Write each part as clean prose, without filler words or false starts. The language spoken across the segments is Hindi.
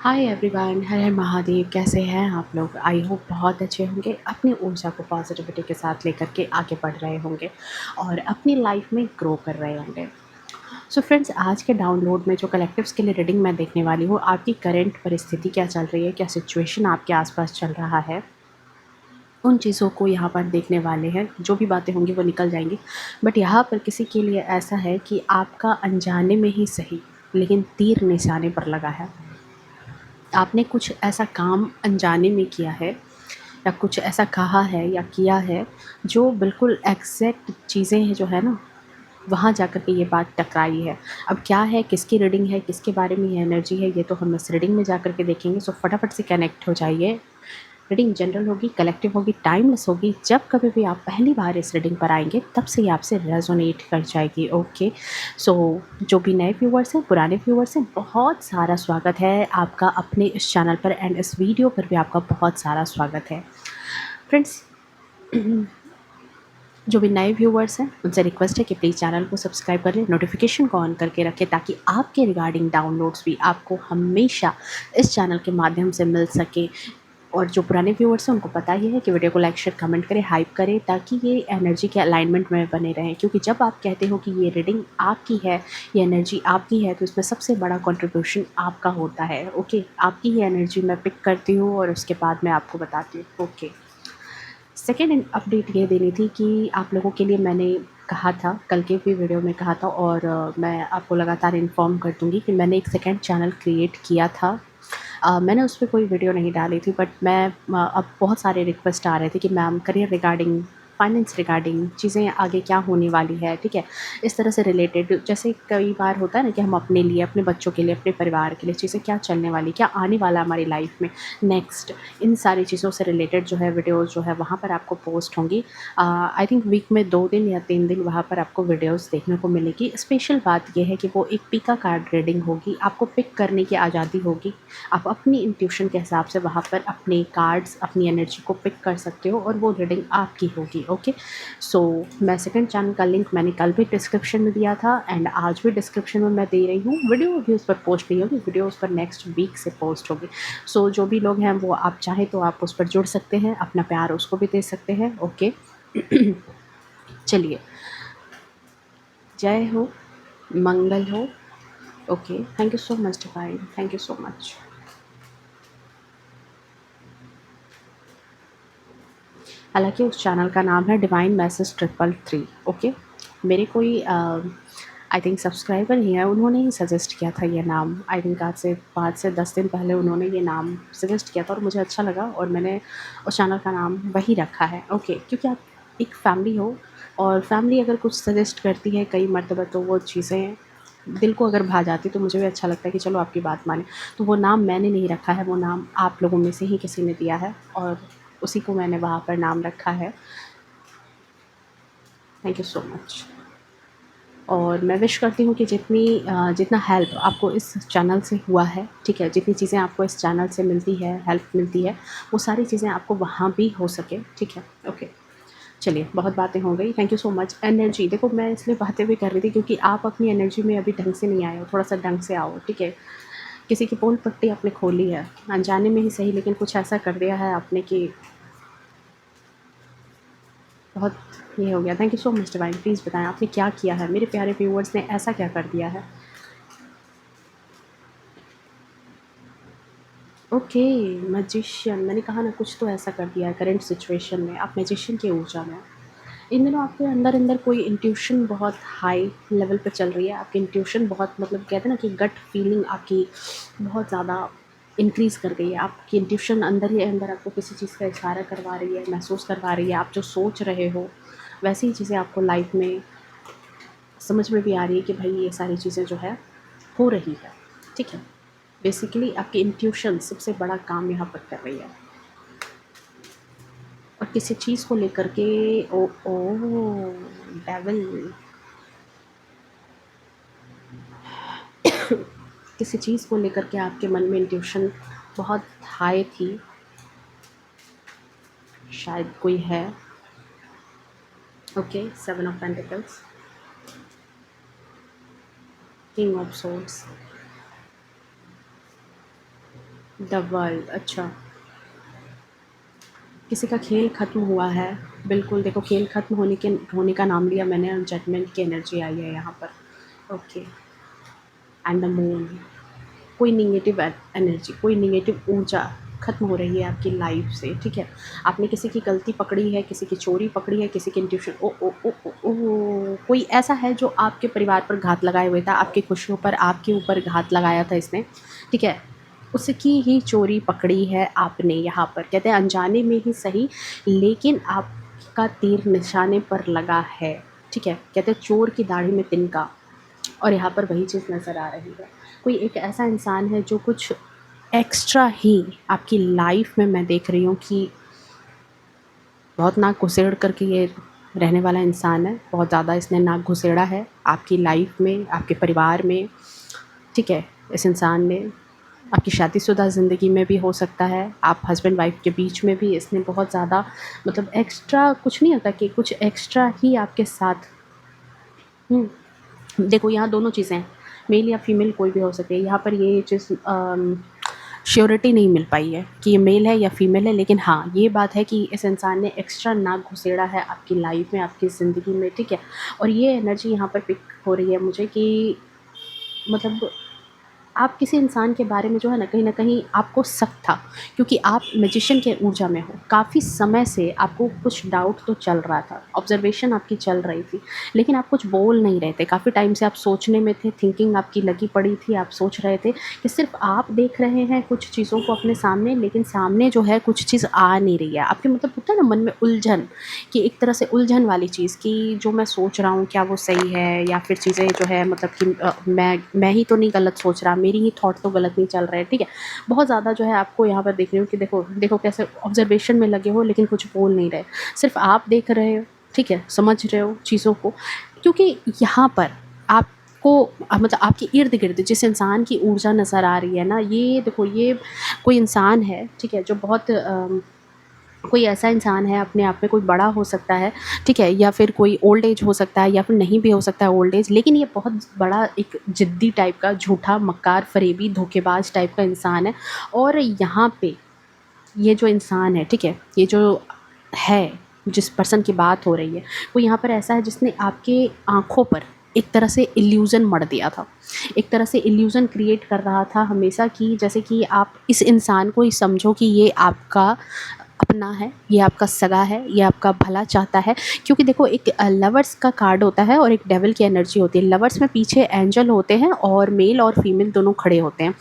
हाय एवरीवन, हर हर महादेव। कैसे हैं आप लोग? आई होप बहुत अच्छे होंगे। अपनी ऊर्जा को पॉजिटिविटी के साथ लेकर के आगे बढ़ रहे होंगे और अपनी लाइफ में ग्रो कर रहे होंगे। सो फ्रेंड्स, आज के डाउनलोड में जो कलेक्टिव्स के लिए रीडिंग मैं देखने वाली हूँ, आपकी करंट परिस्थिति क्या चल रही है, क्या सिचुएशन आपके आसपास चल रहा है, उन चीज़ों को यहाँ पर देखने वाले हैं। जो भी बातें होंगी वो निकल जाएंगी, बट यहाँ पर किसी के लिए ऐसा है कि आपका अनजाने में ही सही, लेकिन तीर निशाने पर लगा है। आपने कुछ ऐसा काम अनजाने में किया है या कुछ ऐसा कहा है या किया है जो बिल्कुल एग्जैक्ट चीज़ें हैं जो है ना, वहाँ जाकर के ये बात टकराई है। अब क्या है, किसकी रीडिंग है, किसके बारे में ये एनर्जी है, ये तो हम इस रीडिंग में जाकर के देखेंगे। सो फटाफट से कनेक्ट हो जाइए। रीडिंग जनरल होगी, कलेक्टिव होगी, टाइमलेस होगी। जब कभी भी आप पहली बार इस रीडिंग पर आएंगे तब से ये आपसे रेजोनेट कर जाएगी। ओके, सो जो भी नए व्यूवर्स हैं, पुराने व्यूवर्स हैं, बहुत सारा स्वागत है आपका अपने इस चैनल पर एंड इस वीडियो पर भी आपका बहुत सारा स्वागत है फ्रेंड्स। जो भी नए व्यूवर्स हैं उनसे रिक्वेस्ट है कि प्लीज़ चैनल को सब्सक्राइब कर लें, नोटिफिकेशन को ऑन करके रखें, ताकि आपके रिगार्डिंग डाउनलोड्स भी आपको हमेशा इस चैनल के माध्यम से मिल सके। और जो पुराने व्यूअर्स हैं उनको पता ही है कि वीडियो को लाइक शेयर कमेंट करें, हाइप करें, ताकि ये एनर्जी के अलाइनमेंट में बने रहें। क्योंकि जब आप कहते हो कि ये रीडिंग आपकी है, ये एनर्जी आपकी है, तो इसमें सबसे बड़ा कंट्रीब्यूशन आपका होता है। ओके, आपकी ही एनर्जी मैं पिक करती हूँ और उसके बाद मैं आपको बताती हूँ। ओके, सेकेंड अपडेट ये देनी थी कि आप लोगों के लिए मैंने कहा था, कल के भी वीडियो में कहा था, और मैं आपको लगातार इन्फॉर्म कर दूँगी कि मैंने एक सेकेंड चैनल क्रिएट किया था। मैंने उस पे कोई वीडियो नहीं डाली थी, बट मैं अब बहुत सारे रिक्वेस्ट आ रहे थे कि ma'am career regarding, finance regarding चीज़ें आगे क्या होने वाली है, ठीक है, इस तरह से रिलेटेड। जैसे कई बार होता है ना कि हम अपने लिए, अपने बच्चों के लिए, अपने परिवार के लिए चीज़ें क्या चलने वाली, क्या आने वाला हमारी लाइफ में नेक्स्ट, इन सारी चीज़ों से रिलेटेड जो है वीडियोज़ जो है वहाँ पर आपको पोस्ट होंगी। आई थिंक वीक में 2 दिन या 3 दिन वहाँ पर आपको वीडियोज़ देखने को मिलेगी। स्पेशल बात ये है कि वो एक पिका कार्ड रीडिंग होगी, आपको पिक करने की आज़ादी होगी। आप अपनी इंट्यूशन के हिसाब से वहाँ पर अपने कार्ड्स, अपनी एनर्जी को पिक कर सकते हो और वो रीडिंग आपकी होगी। ओके, सो मैं सेकंड चैनल का लिंक मैंने कल भी डिस्क्रिप्शन में दिया था एंड आज भी डिस्क्रिप्शन में मैं दे रही हूँ। वीडियो भी उस पर पोस्ट नहीं होगी, वीडियो उस पर नेक्स्ट वीक से पोस्ट होगी। सो जो भी लोग हैं वो, आप चाहें तो आप उस पर जुड़ सकते हैं, अपना प्यार उसको भी दे सकते हैं। ओके, चलिए, जय हो, मंगल हो। Okay, thank you so much divine, thank you so much. हालाँकि उस चैनल का नाम है डिवाइन मैसेज 333। ओके, मेरे कोई आई थिंक सब्सक्राइबर ही है, उन्होंने ही सजेस्ट किया था ये नाम। आई थिंक आज से 5 से 10 दिन पहले उन्होंने ये नाम सजेस्ट किया था और मुझे अच्छा लगा और मैंने उस चैनल का नाम वही रखा है। ओके, क्योंकि आप एक फैमिली हो और फैमिली अगर कुछ सजेस्ट करती है कई मर्तबा, तो वो चीज़ें दिल को अगर भा जाती तो मुझे भी अच्छा लगता है कि चलो आपकी बात माने। तो वो नाम मैंने नहीं रखा है, वो नाम आप लोगों में से ही किसी ने दिया है और उसी को मैंने वहाँ पर नाम रखा है। Thank you so much. और मैं विश करती हूँ कि जितना हेल्प आपको इस चैनल से हुआ है, ठीक है, जितनी चीज़ें आपको इस चैनल से मिलती है, हेल्प मिलती है, वो सारी चीज़ें आपको वहाँ भी हो सके। ठीक है, ओके, चलिए, बहुत बातें हो गई। Thank you so much. Energy देखो, मैं इसलिए बातें भी कर रही थी क्योंकि आप अपनी एनर्जी में अभी ढंग से नहीं आए हो, थोड़ा सा ढंग से आओ। ठीक है, किसी की पोल पट्टी आपने खोली है, अनजाने में ही सही, लेकिन कुछ ऐसा कर दिया है आपने कि बहुत ये हो गया। Thank you so much divine. Please बताएं आपने क्या किया है, मेरे प्यारे व्यूअर्स ने ऐसा क्या कर दिया है। ओके, मैजिशियन, मैंने कहा ना, कुछ तो ऐसा कर दिया है करंट सिचुएशन में। आप मैजिशियन की ऊर्जा में हैं। इन दिनों आपके अंदर अंदर कोई इंट्यूशन बहुत हाई लेवल पे चल रही है। आपकी इंट्यूशन बहुत, मतलब कहते हैं ना कि गट फीलिंग आपकी बहुत ज़्यादा इंक्रीज़ कर गई है। आपकी इंट्यूशन अंदर ही अंदर आपको किसी चीज़ का इशारा करवा रही है, महसूस करवा रही है। आप जो सोच रहे हो वैसी ही चीज़ें आपको लाइफ में समझ में भी आ रही है कि भाई ये सारी चीज़ें जो है हो रही है। ठीक है, बेसिकली आपकी इंट्यूशन सबसे बड़ा काम यहाँ पर कर रही है। और किसी चीज़ को लेकर के, ओ ओ डेविल, किसी चीज़ को लेकर के आपके मन में इंट्यूशन बहुत हाई थी, शायद कोई है। Okay, 7 of pentacles, king of swords, the world, अच्छा। किसी का खेल ख़त्म हुआ है। बिल्कुल, देखो खेल ख़त्म होने का नाम लिया मैंने और जजमेंट की एनर्जी आई है यहाँ पर। ओके। एंड द मून, कोई नेगेटिव एनर्जी, कोई नेगेटिव ऊर्जा ख़त्म हो रही है आपकी लाइफ से, ठीक है। आपने किसी की गलती पकड़ी है, किसी की चोरी पकड़ी है, किसी की इंट्यूशन, ओ ओ ओ ओ ओ कोई ऐसा है जो आपके परिवार पर घात लगाए हुए था, आपकी खुशियों पर, आपके ऊपर घात लगाया था इसने, ठीक है। उसकी ही चोरी पकड़ी है आपने यहाँ पर, कहते हैं अनजाने में ही सही, लेकिन आपका तीर निशाने पर लगा है, ठीक है। कहते हैं चोर की दाढ़ी में तिनका, और यहाँ पर वही चीज़ नज़र आ रही है। कोई एक ऐसा इंसान है जो कुछ एक्स्ट्रा ही आपकी लाइफ में, मैं देख रही हूँ कि बहुत नाक घुसेड़ करके ये रहने वाला इंसान है। बहुत ज़्यादा इसने नाक घुसेड़ा है आपकी लाइफ में, आपके परिवार में, ठीक है। इस इंसान ने आपकी शादीशुदा ज़िंदगी में भी हो सकता है, आप हस्बैंड वाइफ के बीच में भी इसने बहुत ज़्यादा मतलब एक्स्ट्रा, कुछ नहीं होता कि कुछ एक्स्ट्रा ही आपके साथ। देखो यहाँ दोनों चीज़ें हैं, मेल या फीमेल कोई भी हो सके। यहाँ पर ये चीज़ श्योरिटी नहीं मिल पाई है कि ये मेल है या फीमेल है, लेकिन हाँ ये बात है कि इस इंसान ने एक्स्ट्रा नाक घुसेड़ा है आपकी लाइफ में, आपकी ज़िंदगी में, ठीक है। और ये एनर्जी यहाँ पर पिक हो रही है मुझे कि मतलब आप किसी इंसान के बारे में जो है ना, कहीं न कहीं आपको शक था, क्योंकि आप मैजिशियन के ऊर्जा में हो। काफ़ी समय से आपको कुछ डाउट तो चल रहा था, ऑब्ज़र्वेशन आपकी चल रही थी, लेकिन आप कुछ बोल नहीं रहे थे। काफ़ी टाइम से आप सोचने में थे, थिंकिंग आपकी लगी पड़ी थी, आप सोच रहे थे कि सिर्फ़ आप देख रहे हैं कुछ चीज़ों को अपने सामने, लेकिन सामने जो है कुछ चीज़ आ नहीं रही है। आपके मतलब होता है ना मन में उलझन, कि एक तरह से उलझन वाली चीज़ कि जो मैं सोच रहा हूँ क्या वो सही है, या फिर चीज़ें जो है मतलब कि मैं ही तो नहीं गलत सोच रहा, मेरी ही थॉट तो गलत नहीं चल रहे हैं, ठीक है। बहुत ज़्यादा जो है आपको यहाँ पर देख रही हूँ कि देखो देखो कैसे ऑब्जर्वेशन में लगे हो, लेकिन कुछ बोल नहीं रहे, सिर्फ आप देख रहे हो, ठीक है, समझ रहे हो चीज़ों को। क्योंकि यहाँ पर आपको मतलब आपके इर्द गिर्द जिस इंसान की ऊर्जा नज़र आ रही है ना, ये देखो ये कोई इंसान है, ठीक है, जो बहुत कोई ऐसा इंसान है अपने आप में, कोई बड़ा हो सकता है, ठीक है, या फिर कोई ओल्ड एज हो सकता है, या फिर नहीं भी हो सकता है ओल्ड एज, लेकिन ये बहुत बड़ा एक ज़िद्दी टाइप का, झूठा, मक्कार, फ़रेबी, धोखेबाज टाइप का इंसान है। और यहाँ पे ये जो इंसान है, ठीक है, ये जो है, जिस पर्सन की बात हो रही है, वो यहाँ पर ऐसा है जिसने आपके आँखों पर एक तरह से इल्यूज़न मढ़ दिया था। एक तरह से इल्यूज़न क्रिएट कर रहा था हमेशा, कि जैसे कि आप इस इंसान को ही समझो कि ये आपका अपना है, ये आपका सगा है, ये आपका भला चाहता है। क्योंकि देखो एक लवर्स का कार्ड होता है और एक डेविल की एनर्जी होती है। लवर्स में पीछे एंजल होते हैं और मेल और फीमेल दोनों खड़े होते हैं।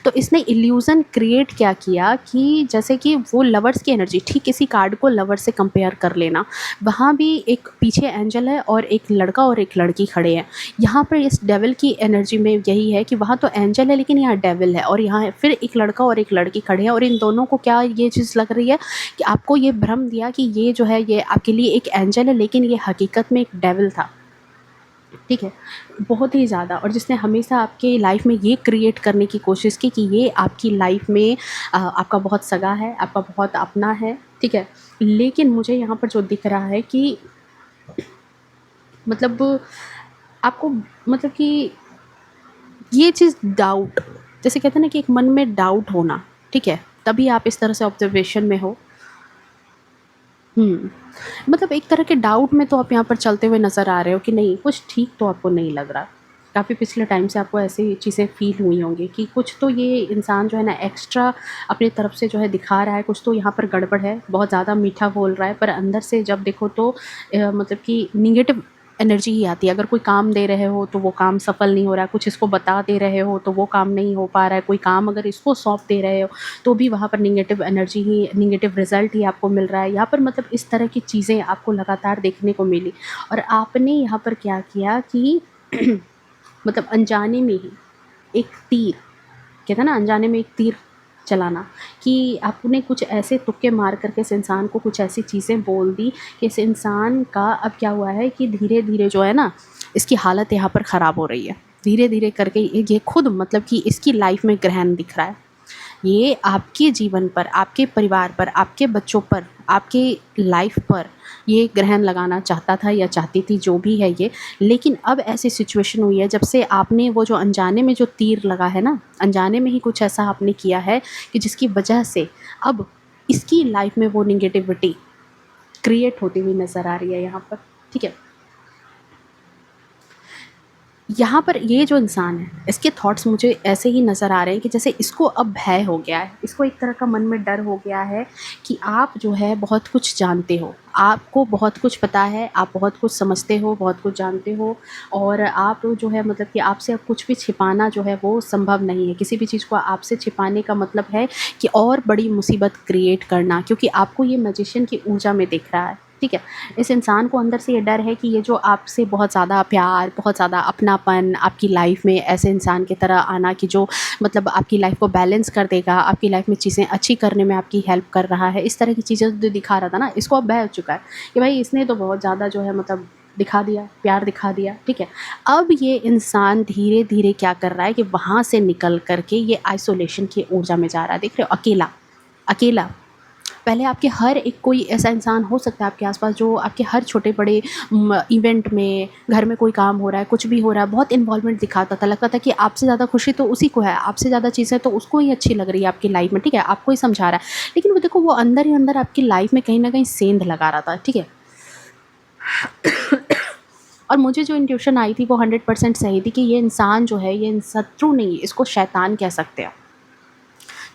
तो इसने इल्यूज़न क्रिएट क्या किया कि जैसे कि वो लवर्स की एनर्जी, ठीक इसी कार्ड को लवर से कंपेयर कर लेना, वहाँ भी एक पीछे एंजल है और एक लड़का और एक लड़की खड़े हैं। यहाँ पर इस डेविल की एनर्जी में यही है कि वहाँ तो एंजल है लेकिन यहाँ डेविल है, और यहाँ फिर एक लड़का और एक लड़की खड़े हैं, और इन दोनों को क्या ये चीज़ लग रही है कि आपको ये भ्रम दिया कि ये जो है ये आपके लिए एक एंजल है, लेकिन ये हकीकत में एक डेविल था, ठीक है। बहुत ही ज़्यादा, और जिसने हमेशा आपके लाइफ में ये क्रिएट करने की कोशिश की कि ये आपकी लाइफ में आपका बहुत सगा है, आपका बहुत अपना है, ठीक है। लेकिन मुझे यहाँ पर जो दिख रहा है कि मतलब आपको मतलब कि ये चीज़ डाउट, जैसे कहते हैं ना कि एक मन में डाउट होना, ठीक है, तभी आप इस तरह से ऑब्जर्वेशन में हो। मतलब एक तरह के डाउट में तो आप यहाँ पर चलते हुए नज़र आ रहे हो कि नहीं, कुछ ठीक तो आपको नहीं लग रहा। काफ़ी पिछले टाइम से आपको ऐसी चीज़ें फ़ील हुई होंगी कि कुछ तो ये इंसान जो है ना एक्स्ट्रा अपनी तरफ से जो है दिखा रहा है, कुछ तो यहाँ पर गड़बड़ है, बहुत ज़्यादा मीठा बोल रहा है, पर अंदर से जब देखो तो मतलब कि नेगेटिव एनर्जी ही आती है। अगर कोई काम दे रहे हो तो वो काम सफल नहीं हो रहा है, कुछ इसको बता दे रहे हो तो वो काम नहीं हो पा रहा है, कोई काम अगर इसको सौंप दे रहे हो तो भी वहाँ पर नेगेटिव एनर्जी ही, नेगेटिव रिज़ल्ट ही आपको मिल रहा है। यहाँ पर मतलब इस तरह की चीज़ें आपको लगातार देखने को मिली, और आपने यहाँ पर क्या किया कि मतलब अनजाने में ही एक तीर, कहते हैं ना अनजाने में एक तीर चलाना, कि आपने कुछ ऐसे तुक्के मार करके इस इंसान को कुछ ऐसी चीज़ें बोल दी कि इस इंसान का अब क्या हुआ है कि धीरे धीरे जो है ना इसकी हालत यहाँ पर ख़राब हो रही है। धीरे धीरे करके ये खुद मतलब कि इसकी लाइफ में ग्रहण दिख रहा है, ये आपके जीवन पर, आपके परिवार पर, आपके बच्चों पर, आपके लाइफ पर ये ग्रहण लगाना चाहता था या चाहती थी, जो भी है ये। लेकिन अब ऐसी सिचुएशन हुई है जब से आपने वो जो अनजाने में जो तीर लगा है ना, अनजाने में ही कुछ ऐसा आपने किया है कि जिसकी वजह से अब इसकी लाइफ में वो निगेटिविटी क्रिएट होती हुई नज़र आ रही है यहाँ पर। ठीक है, यहाँ पर ये जो इंसान है, इसके थॉट्स मुझे ऐसे ही नज़र आ रहे हैं कि जैसे इसको अब भय हो गया है, इसको एक तरह का मन में डर हो गया है कि आप जो है बहुत कुछ जानते हो, आपको बहुत कुछ पता है, आप बहुत कुछ समझते हो, बहुत कुछ जानते हो, और आप जो है मतलब कि आपसे अब कुछ भी छिपाना जो है वो संभव नहीं है। किसी भी चीज़ को आपसे छिपाने का मतलब है कि और बड़ी मुसीबत क्रिएट करना, क्योंकि आपको ये मैजिशियन की ऊर्जा में दिख रहा है। ठीक है, इस इंसान को अंदर से ये डर है कि ये जो आपसे बहुत ज़्यादा प्यार, बहुत ज़्यादा अपनापन आपकी लाइफ में ऐसे इंसान की तरह आना कि जो मतलब आपकी लाइफ को बैलेंस कर देगा, आपकी लाइफ में चीज़ें अच्छी करने में आपकी हेल्प कर रहा है, इस तरह की चीज़ें जो दिखा रहा था ना, इसको अब भय हो चुका है कि भाई इसने तो बहुत ज़्यादा जो है मतलब दिखा दिया, प्यार दिखा दिया। ठीक है, अब ये इंसान धीरे धीरे क्या कर रहा है कि वहाँ से निकल करके ये आइसोलेशन की ऊर्जा में जा रहा है। देख रहे हो, अकेला अकेला। पहले आपके हर एक कोई ऐसा इंसान हो सकता है आपके आसपास जो आपके हर छोटे बड़े इवेंट में, घर में कोई काम हो रहा है, कुछ भी हो रहा है, बहुत इन्वॉल्वमेंट दिखाता था, लगता था कि आपसे ज़्यादा खुशी तो उसी को है, आपसे ज़्यादा चीज़ें तो उसको ही अच्छी लग रही है आपकी लाइफ में। ठीक है, आपको ही समझा रहा है, लेकिन वो देखो वो अंदर ही अंदर आपकी लाइफ में कहीं ना कहीं सेंध लगा रहा था। ठीक है, और मुझे जो इंट्यूशन आई थी वो 100% सही थी कि ये इंसान जो है, ये शत्रु नहीं, इसको शैतान कह सकते हैं।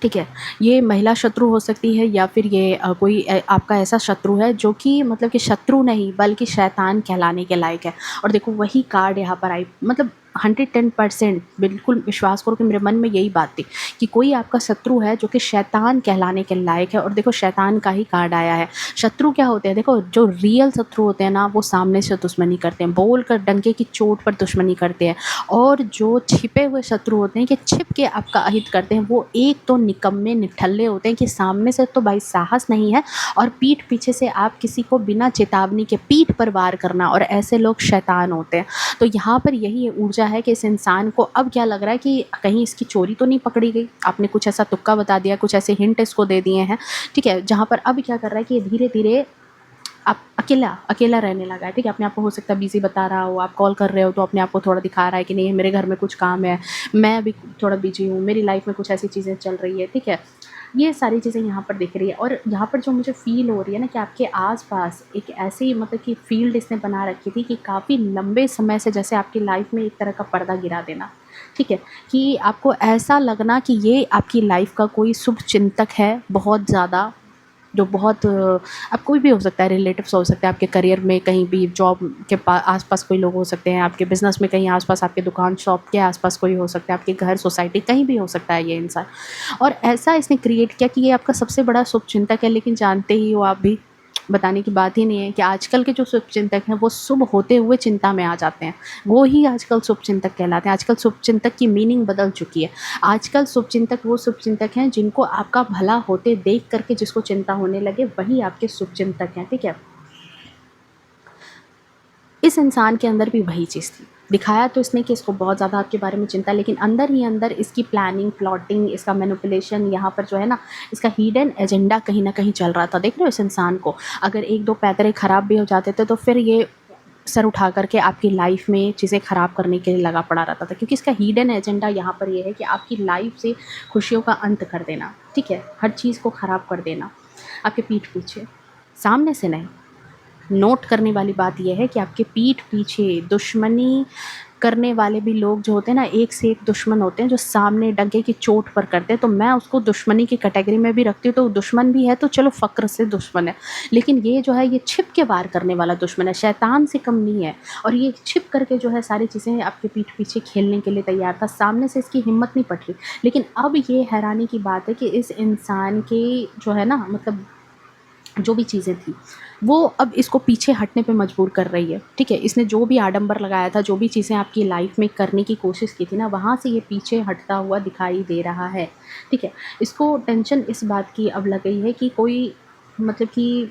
ठीक है, ये महिला शत्रु हो सकती है या फिर ये कोई आपका ऐसा शत्रु है जो कि मतलब कि शत्रु नहीं बल्कि शैतान कहलाने के लायक है। और देखो वही कार्ड यहाँ पर आई, मतलब 110% बिल्कुल विश्वास करो कि मेरे मन में यही बात थी कि कोई आपका शत्रु है जो कि शैतान कहलाने के लायक है। और देखो शैतान का ही कार्ड आया है। शत्रु क्या होते हैं, देखो जो रियल शत्रु होते हैं ना, वो सामने से दुश्मनी करते हैं, बोल कर डंके की चोट पर दुश्मनी करते हैं। और जो छिपे हुए शत्रु होते हैं कि छिप के आपका अहित करते हैं, वो एक तो निकम्मे निठल्ले होते हैं कि सामने से तो भाई साहस नहीं है, और पीठ पीछे से आप किसी को बिना चेतावनी के पीठ पर वार करना, और ऐसे लोग शैतान होते हैं। तो यहाँ पर यही ऊर्जा है कि इस इंसान को अब क्या लग रहा है कि कहीं इसकी चोरी तो नहीं पकड़ी गई, आपने कुछ ऐसा तुक्का बता दिया, कुछ ऐसे हिंट इसको दे दिए हैं। ठीक है, जहाँ पर अब क्या कर रहा है कि धीरे धीरे आप अकेला अकेला रहने लगा है। ठीक है, अपने आप को हो सकता है बिज़ी बता रहा हो, आप कॉल कर रहे हो तो अपने आप को थोड़ा दिखा रहा है कि नहीं मेरे घर में कुछ काम है, मैं अभी थोड़ा बिजी हूँ, मेरी लाइफ में कुछ ऐसी चीज़ें चल रही है। ठीक है, ये सारी चीज़ें यहाँ पर दिख रही है। और यहाँ पर जो मुझे फ़ील हो रही है ना कि आपके आसपास एक ऐसी मतलब कि फील्ड इसने बना रखी थी कि काफ़ी लंबे समय से जैसे आपकी लाइफ में एक तरह का पर्दा गिरा देना। ठीक है, कि आपको ऐसा लगना कि ये आपकी लाइफ का कोई शुभ चिंतक है बहुत ज़्यादा, जो बहुत अब कोई भी हो सकता है, रिलेटिव्स हो सकते हैं, आपके करियर में कहीं भी जॉब के आसपास कोई लोग हो सकते हैं, आपके बिजनेस में कहीं आसपास, आपके दुकान शॉप के आसपास कोई हो सकता है, आपके घर सोसाइटी कहीं भी हो सकता है ये इंसान। और ऐसा इसने क्रिएट किया कि ये आपका सबसे बड़ा शुभचिंतक है। लेकिन जानते ही हो आप भी, बताने की बात ही नहीं है कि आजकल के जो शुभचिंतक हैं वो शुभ होते हुए चिंता में आ जाते हैं, वो ही आजकल शुभचिंतक कहलाते हैं। आजकल शुभचिंतक की मीनिंग बदल चुकी है। आजकल शुभचिंतक वो शुभचिंतक हैं जिनको आपका भला होते देख करके जिसको चिंता होने लगे, वही आपके शुभचिंतक हैं। ठीक है, इस इंसान के अंदर भी वही चीज़ थी। दिखाया तो इसने कि इसको बहुत ज़्यादा आपके बारे में चिंता, लेकिन अंदर ही अंदर इसकी प्लानिंग, प्लॉटिंग, इसका मैनिपुलेशन, यहाँ पर जो है ना, इसका हिडन एजेंडा कहीं न कहीं चल रहा था। देख रहे हो इस इंसान को, अगर 1-2 पैतरे ख़राब भी हो जाते थे तो फिर ये सर उठा करके आपकी लाइफ में चीज़ें ख़राब करने के लिए लगा पड़ा रहता था, क्योंकि इसका हिडन एजेंडा यहाँ पर ये है कि आपकी लाइफ से खुशियों का अंत कर देना। ठीक है, हर चीज़ को ख़राब कर देना आपके पीठ पीछे, सामने से नहीं। नोट करने वाली बात यह है कि आपके पीठ पीछे दुश्मनी करने वाले भी लोग जो होते हैं ना, एक से एक दुश्मन होते हैं जो सामने डंके की चोट पर करते हैं। तो मैं उसको दुश्मनी की कैटेगरी में भी रखती हूँ। तो दुश्मन भी है तो चलो फ़क्र से दुश्मन है, लेकिन ये जो है ये छिप के वार करने वाला दुश्मन है, शैतान से कम नहीं है। और ये छिप करके जो है सारी चीज़ें आपके पीठ पीछे खेलने के लिए तैयार था। सामने से इसकी हिम्मत नहीं पट रही। लेकिन अब ये हैरानी की बात है कि इस इंसान के जो है ना मतलब जो भी चीज़ें थी वो अब इसको पीछे हटने पे मजबूर कर रही है। ठीक है, इसने जो भी आडंबर लगाया था, जो भी चीज़ें आपकी लाइफ में करने की कोशिश की थी ना, वहाँ से ये पीछे हटता हुआ दिखाई दे रहा है। ठीक है, इसको टेंशन इस बात की अब लग गई है कि कोई मतलब कि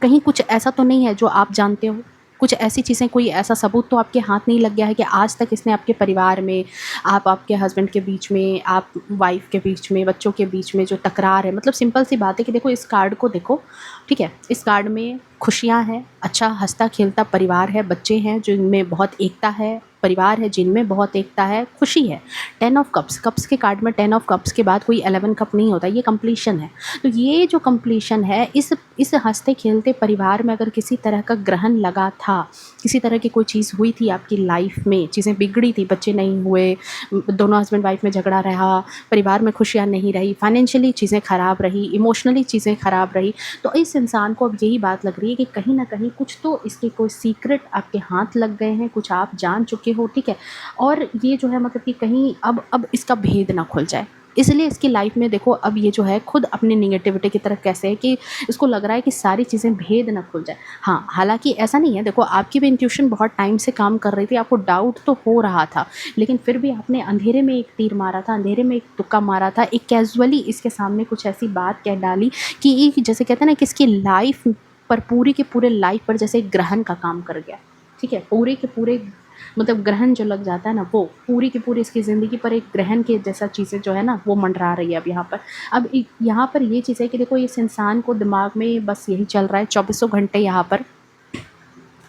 कहीं कुछ ऐसा तो नहीं है जो आप जानते हो, कुछ ऐसी चीज़ें, कोई ऐसा सबूत तो आपके हाथ नहीं लग गया है कि आज तक इसने आपके परिवार में, आप आपके हस्बैंड के बीच में, आप वाइफ के बीच में, बच्चों के बीच में जो तकरार है, मतलब सिंपल सी बात है कि देखो इस कार्ड को देखो, ठीक है, इस कार्ड में खुशियाँ हैं, अच्छा हँसता खेलता परिवार है, बच्चे हैं जिनमें बहुत एकता है, परिवार है जिनमें बहुत एकता है, खुशी है। 10 ऑफ कप्स, कप्स के कार्ड में 10 ऑफ कप्स के बाद कोई 11 कप नहीं होता, ये कंप्लीशन है। तो ये जो कंप्लीशन है, इस हँसते खेलते परिवार में अगर किसी तरह का ग्रहण लगा था, किसी तरह की कोई चीज़ हुई थी आपकी लाइफ में, चीज़ें बिगड़ी थी, बच्चे नहीं हुए, दोनों हस्बैंड वाइफ में झगड़ा रहा, परिवार में खुशियाँ नहीं रही, फाइनेंशियली चीज़ें ख़राब रही, इमोशनली चीज़ें ख़राब रही, तो इस इंसान को अब यही बात लग रही है कि कहीं ना कहीं कुछ तो इसके कोई सीक्रेट आपके हाथ लग गए हैं, कुछ आप जान चुके हो, ठीक है। और ये जो है मतलब कि कहीं अब इसका भेद ना खुल जाए, इसलिए इसकी लाइफ में देखो अब ये जो है खुद अपनी निगेटिविटी की तरफ कैसे है कि इसको लग रहा है कि सारी चीज़ें भेद ना खुल जाए। हाँ, हालांकि ऐसा नहीं है, देखो आपकी भी इंट्यूशन बहुत टाइम से काम कर रही थी, आपको डाउट तो हो रहा था, लेकिन फिर भी आपने अंधेरे में एक तीर मारा था, अंधेरे में एक तुक्का मारा था, एक कैजुअली इसके सामने कुछ ऐसी बात कह डाली कि जैसे कहते हैं ना कि इसकी लाइफ पर, पूरी के पूरे लाइफ पर जैसे एक ग्रहण का काम कर गया, ठीक है, पूरे के पूरे मतलब ग्रहण जो लग जाता है ना, वो पूरी की पूरी इसकी ज़िंदगी पर एक ग्रहण के जैसा चीज़ें जो है ना वो मंडरा रही है अब यहाँ पर। अब यहाँ पर ये चीज़ है कि देखो इस इंसान को दिमाग में बस यही चल रहा है 24 घंटे, यहाँ पर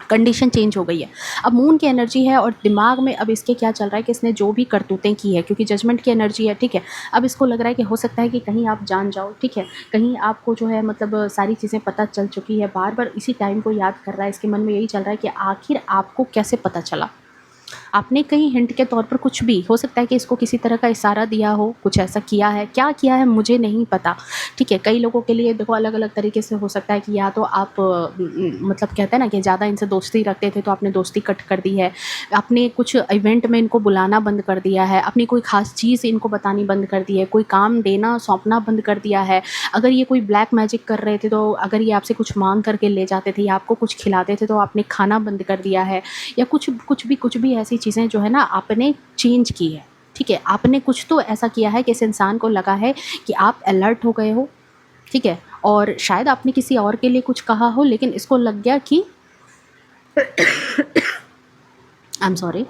कंडीशन चेंज हो गई है। अब मून की एनर्जी है और दिमाग में अब इसके क्या चल रहा है कि इसने जो भी करतूतें की है, क्योंकि जजमेंट की एनर्जी है, ठीक है, अब इसको लग रहा है कि हो सकता है कि कहीं आप जान जाओ, ठीक है, कहीं आपको जो है मतलब सारी चीज़ें पता चल चुकी है, बार बार इसी टाइम को याद कर रहा है, इसके मन में यही चल रहा है कि आखिर आपको कैसे पता चला। आपने कहीं हिंट के तौर पर कुछ भी हो सकता है कि इसको किसी तरह का इशारा दिया हो, कुछ ऐसा किया है, क्या किया है मुझे नहीं पता, ठीक है। कई लोगों के लिए देखो अलग अलग तरीके से हो सकता है कि या तो आप मतलब कहते हैं ना कि ज़्यादा इनसे दोस्ती रखते थे तो आपने दोस्ती कट कर दी है, आपने कुछ इवेंट में इनको बुलाना बंद कर दिया है, अपनी कोई ख़ास चीज़ इनको बतानी बंद कर दी है, कोई काम देना सौंपना बंद कर दिया है। अगर ये कोई ब्लैक मैजिक कर रहे थे तो अगर ये आपसे कुछ मांग करके ले जाते थे या आपको कुछ खिलाते थे तो आपने खाना बंद कर दिया है, या कुछ भी ऐसी चीज़ें जो है ना आपने चेंज की है, ठीक है। आपने कुछ तो ऐसा किया है कि इस इंसान को लगा है कि आप अलर्ट हो गए हो, ठीक है, और शायद आपने किसी और के लिए कुछ कहा हो, लेकिन इसको लग गया कि आई एम सॉरी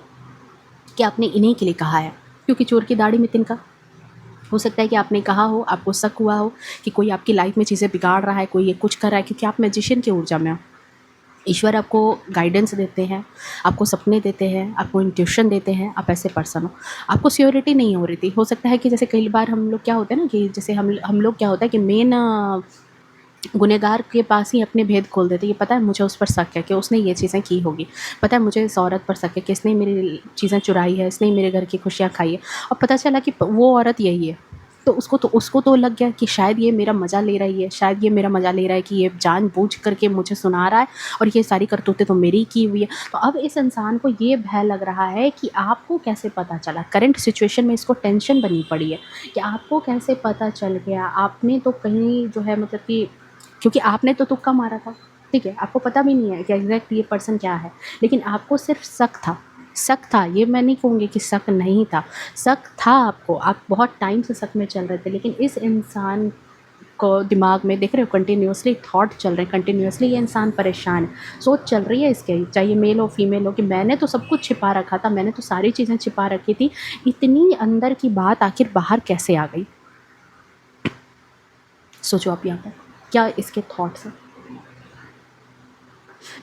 कि आपने इन्हीं के लिए कहा है, क्योंकि चोर की दाढ़ी में तिनका। हो सकता है कि आपने कहा हो, आपको शक हुआ हो कि कोई आपकी लाइफ में चीज़ें बिगाड़ रहा है, कोई ये कुछ कर रहा है, क्योंकि आप मैजिशियन की ऊर्जा में हो। ईश्वर आपको गाइडेंस देते हैं, आपको सपने देते हैं, आपको इंट्यूशन देते हैं, आप ऐसे पर्सन हो। आपको श्योरिटी नहीं हो रही थी, हो सकता है कि जैसे कई बार हम लोग क्या होते हैं ना कि जैसे हम लोग क्या होता है कि मेन गुनहगार के पास ही अपने भेद खोल देते हैं कि पता है मुझे उस पर शक है कि उसने ये चीज़ें की होगी, पता है मुझे इस औरत पर शक है कि इसने मेरी चीज़ें चुराई है, इसने मेरे घर की खुशियाँ खाई है, और पता चला कि वो औरत यही है। तो उसको तो लग गया कि शायद ये मेरा मज़ा ले रही है, शायद ये मेरा मज़ा ले रहा है कि ये जानबूझ करके मुझे सुना रहा है और ये सारी करतूतें तो मेरी की हुई है। तो अब इस इंसान को ये भय लग रहा है कि आपको कैसे पता चला, करंट सिचुएशन में इसको टेंशन बनी पड़ी है कि आपको कैसे पता चल गया। आपने तो कहीं जो है मतलब कि क्योंकि आपने तो तुक्का मारा था, ठीक है, आपको पता भी नहीं है कि एग्जैक्ट ये पर्सन क्या है, लेकिन आपको सिर्फ शक था, ये मैं नहीं कहूँगी कि शक नहीं था, शक था आपको, आप बहुत टाइम से शक में चल रहे थे। लेकिन इस इंसान को दिमाग में देख रहे हो कंटिन्यूसली थॉट चल रहे हैं, कंटिन्यूसली ये इंसान परेशान है, सोच चल रही है इसके, चाहे मेल हो फीमेल हो, कि मैंने तो सब कुछ छिपा रखा था, मैंने तो सारी चीज़ें छिपा रखी थी, इतनी अंदर की बात आखिर बाहर कैसे आ गई। सोचो आप यहाँ पर क्या इसके थॉट्स हैं।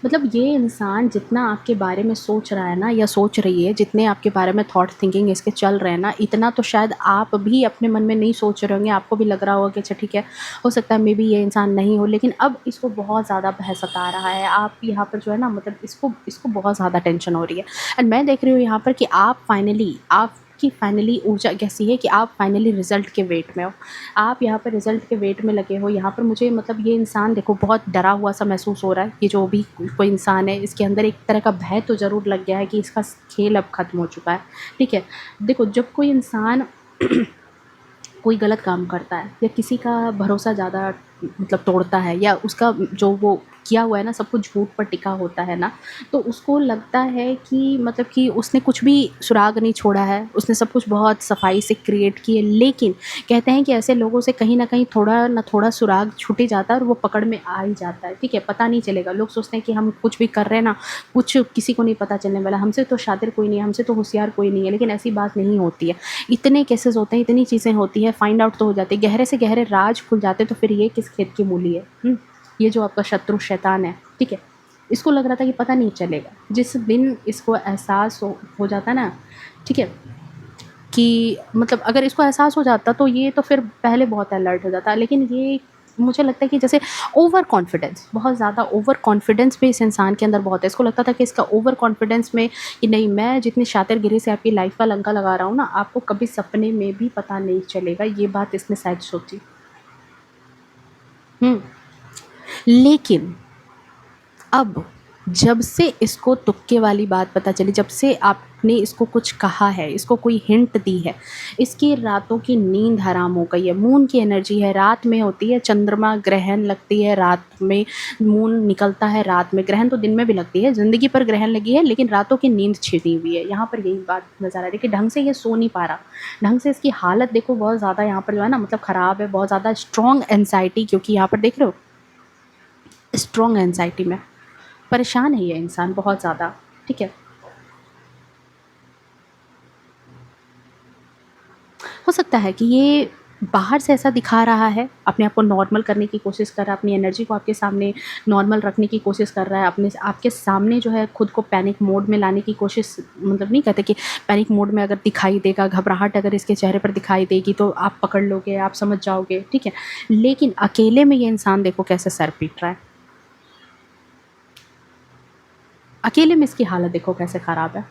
मतलब ये इंसान जितना आपके बारे में सोच रहा है ना या सोच रही है, जितने आपके बारे में थॉट थिंकिंग इसके चल रहे हैं ना, इतना तो शायद आप भी अपने मन में नहीं सोच रहे होंगे। आपको भी लग रहा होगा कि अच्छा ठीक है, हो सकता है मे बी ये इंसान नहीं हो, लेकिन अब इसको बहुत ज़्यादा भय सता रहा है। आप यहाँ पर जो है ना मतलब इसको बहुत ज़्यादा टेंशन हो रही है। एंड मैं देख रही हूँ यहाँ पर कि आप फाइनली ऊर्जा कैसी है कि आप फाइनली रिज़ल्ट के वेट में हो, आप यहाँ पर रिज़ल्ट के वेट में लगे हो। यहाँ पर मुझे मतलब ये इंसान देखो बहुत डरा हुआ सा महसूस हो रहा है कि जो भी कोई इंसान है इसके अंदर एक तरह का भय तो ज़रूर लग गया है कि इसका खेल अब ख़त्म हो चुका है, ठीक है। देखो जब कोई इंसान कोई गलत काम करता है या किसी का भरोसा ज़्यादा मतलब तोड़ता है, या उसका जो वो किया हुआ है ना, सब कुछ झूठ पर टिका होता है ना, तो उसको लगता है कि मतलब कि उसने कुछ भी सुराग नहीं छोड़ा है, उसने सब कुछ बहुत सफाई से क्रिएट की है। लेकिन कहते हैं कि ऐसे लोगों से कहीं न कहीं थोड़ा न थोड़ा सुराग छूट ही जाता है और वो पकड़ में आ ही जाता है, ठीक है? पता नहीं चलेगा। लोग सोचते हैं कि हम कुछ भी कर रहे हैं ना, कुछ किसी को नहीं पता चलने वाला, हमसे तो शातिर कोई नहीं है, हमसे तो होशियार कोई नहीं है, लेकिन ऐसी बात नहीं होती है। इतने केसेज़ होते हैं, इतनी चीज़ें होती हैं, फाइंड आउट तो हो जाती है, गहरे से गहरे राज खुल जाते हैं, तो फिर ये किस खेत की मूली है? ये जो आपका शत्रु शैतान है, ठीक है? इसको लग रहा था कि पता नहीं चलेगा। जिस दिन इसको एहसास हो जाता ना, ठीक है, कि मतलब अगर इसको एहसास हो जाता तो ये तो फिर पहले बहुत अलर्ट हो जाता, लेकिन ये मुझे लगता है कि जैसे ओवर कॉन्फिडेंस, बहुत ज़्यादा ओवर कॉन्फिडेंस भी इस इंसान के अंदर बहुत है। इसको लगता था कि इसका ओवर कॉन्फिडेंस में कि नहीं, मैं जितनी शातिरगिरी से आपकी लाइफ का लंका लगा रहा हूँ ना, आपको कभी सपने में भी पता नहीं चलेगा, ये बात इसने शायद सोची। लेकिन अब जब से इसको तुक्के वाली बात पता चली, जब से आपने इसको कुछ कहा है, इसको कोई हिंट दी है, इसकी रातों की नींद हराम हो गई है। मून की एनर्जी है, रात में होती है, चंद्रमा ग्रहण लगती है रात में, मून निकलता है रात में, ग्रहण तो दिन में भी लगती है, ज़िंदगी पर ग्रहण लगी है, लेकिन रातों की नींद छिनी हुई है। यहाँ पर यही बात नज़र आ रही है कि ढंग से ये सो नहीं पा रहा, ढंग से इसकी हालत देखो बहुत ज़्यादा यहाँ पर जो है ना, मतलब ख़राब है, बहुत ज़्यादा स्ट्रॉन्ग एंग्जाइटी, क्योंकि यहाँ पर देख रहे हो, स्ट्रॉन्ग एंग्जाइटी में परेशान है ये इंसान बहुत ज़्यादा, ठीक है? हो सकता है कि ये बाहर से ऐसा दिखा रहा है, अपने आप को नॉर्मल करने की कोशिश कर रहा है, अपनी एनर्जी को आपके सामने नॉर्मल रखने की कोशिश कर रहा है, अपने आपके सामने जो है खुद को पैनिक मोड में लाने की कोशिश, मतलब नहीं कहते कि पैनिक मोड में अगर दिखाई देगा, घबराहट अगर इसके चेहरे पर दिखाई देगी तो आप पकड़ लोगे, आप समझ जाओगे, ठीक है? लेकिन अकेले में ये इंसान देखो कैसे सर पीट रहा है, अकेले में इसकी हालत देखो कैसे ख़राब है।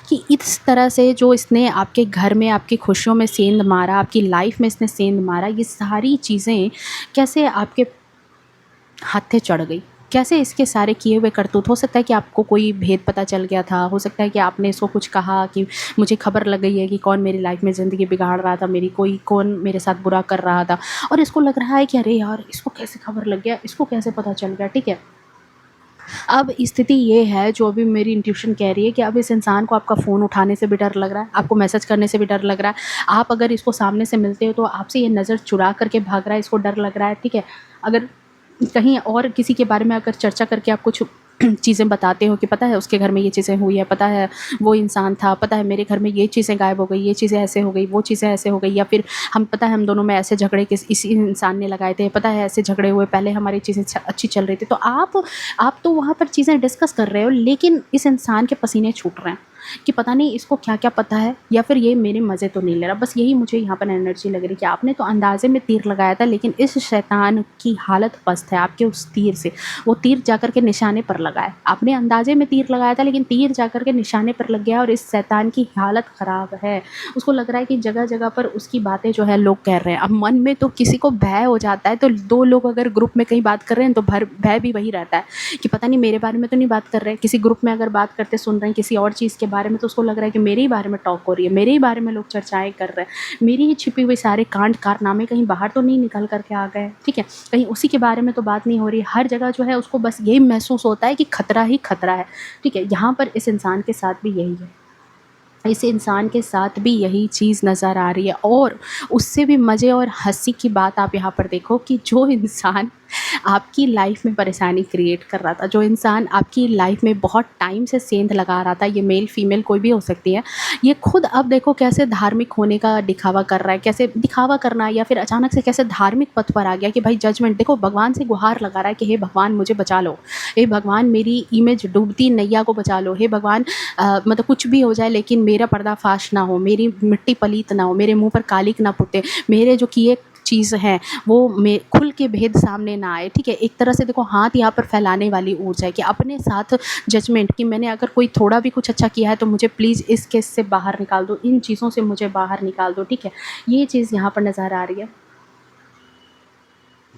कि इस तरह से जो इसने आपके घर में आपकी खुशियों में सेंध मारा, आपकी लाइफ में इसने सेंध मारा, ये सारी चीज़ें कैसे आपके हाथे चढ़ गई, कैसे इसके सारे किए हुए करतूत। हो सकता है कि आपको कोई भेद पता चल गया था, हो सकता है कि आपने इसको कुछ कहा कि मुझे खबर लग गई है कि कौन मेरी लाइफ में ज़िंदगी बिगाड़ रहा था, मेरी कोई कौन मेरे साथ बुरा कर रहा था, और इसको लग रहा है कि अरे यार, इसको कैसे खबर लग गया, इसको कैसे पता चल गया, ठीक है? अब स्थिति ये है, जो अभी मेरी इंट्यूशन कह रही है कि अब इस इंसान को आपका फ़ोन उठाने से भी डर लग रहा है, आपको मैसेज करने से भी डर लग रहा है। आप अगर इसको सामने से मिलते हो तो आपसे ये नज़र चुरा करके भाग रहा है, इसको डर लग रहा है, ठीक है? अगर कहीं और किसी के बारे में अगर चर्चा करके आप कुछ चीज़ें बताते हो कि पता है उसके घर में ये चीज़ें हुई है, पता है वो इंसान था, पता है मेरे घर में ये चीज़ें गायब हो गई, ये चीज़ें ऐसे हो गई, वो चीज़ें ऐसे हो गई, या फिर हम पता है हम दोनों में ऐसे झगड़े किस इस इंसान ने लगाए थे, पता है ऐसे झगड़े हुए, पहले हमारी चीज़ें अच्छी चल रही थी। तो आप तो वहाँ पर चीज़ें डिस्कस कर रहे हो, लेकिन इस इंसान के पसीने छूट रहे हैं कि पता नहीं इसको क्या-क्या पता है, या फिर ये मेरे मज़े तो नहीं ले रहा। बस यही मुझे यहाँ पर एनर्जी लग रही है कि आपने तो अंदाज़े में तीर लगाया था, लेकिन इस शैतान की हालत पस्त है आपके उस तीर से। वो तीर जाकर के निशाने पर लगा है। आपने अंदाज़े में तीर लगाया था, लेकिन तीर जाकर के निशाने पर लग गया और इस शैतान की हालत ख़राब है। उसको लग रहा है कि जगह-जगह पर उसकी बातें जो है लोग कह रहे हैं। अब मन में तो किसी को भय हो जाता है, तो 2 लोग अगर ग्रुप में कहीं बात कर रहे हैं तो भय भी वही रहता है कि पता नहीं मेरे बारे में तो नहीं बात कर रहे हैं। किसी ग्रुप में अगर बात करते सुन रहे हैं किसी और चीज़ के बारे में, तो उसको लग रहा है कि मेरे ही बारे में टॉक हो रही है, मेरे ही बारे में लोग चर्चाएँ कर रहे हैं, मेरी ही छिपी हुई सारे कांड कारनामे कहीं बाहर तो नहीं निकल कर के आ गए, ठीक है? कहीं उसी के बारे में तो बात नहीं हो रही। हर जगह जो है उसको बस यही महसूस होता है कि खतरा ही खतरा है, ठीक है? यहाँ पर इस इंसान के साथ भी यही है। इस इंसान के साथ भी यही चीज़ नज़र आ रही है, और उससे भी मज़े और हँसी की बात आप यहाँ पर देखो कि जो इंसान आपकी लाइफ में परेशानी क्रिएट कर रहा था, जो इंसान आपकी लाइफ में बहुत टाइम से सेंध लगा रहा था, ये मेल फीमेल कोई भी हो सकती है, ये खुद अब देखो कैसे धार्मिक होने का दिखावा कर रहा है, कैसे दिखावा करना, या फिर अचानक से कैसे धार्मिक पथ पर आ गया कि भाई जजमेंट देखो, भगवान से गुहार लगा रहा है कि हे भगवान मुझे बचा लो, हे भगवान मेरी इमेज डूबती नैया को बचा लो, हे भगवान मतलब कुछ भी हो जाए लेकिन मेरा पर्दाफाश ना हो, मेरी मिट्टी पलीत ना हो, मेरे मुंह पर कालिक ना फुटे, मेरे जो किए चीज़ है वो में खुल के भेद सामने ना आए, ठीक है? एक तरह से देखो हाथ यहाँ पर फैलाने वाली ऊर्जा है कि अपने साथ जजमेंट कि मैंने अगर कोई थोड़ा भी कुछ अच्छा किया है तो मुझे प्लीज़ इस केस से बाहर निकाल दो, इन चीज़ों से मुझे बाहर निकाल दो, ठीक है? ये चीज़ यहाँ पर नज़र आ रही है।